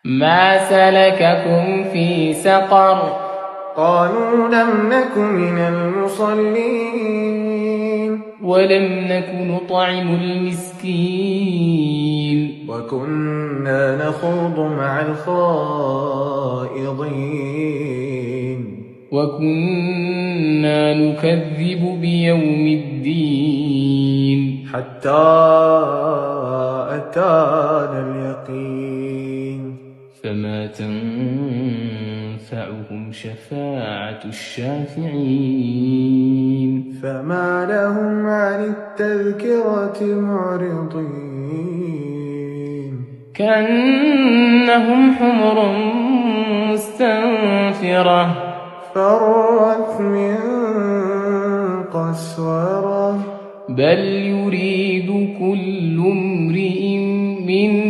ما سلككم في سقر قالوا لم نك من المصلين ولم نك نطعم المسكين وكنا نخوض مع الخائضين وكنا نكذب بيوم الدين حتى أتانا اليقين فما تنفعهم شفاعة الشافعين فما لهم عن التذكرة معرضين كأنهم حمر مستنفرة فرت من قسورة بل يريد كل امرئ منهم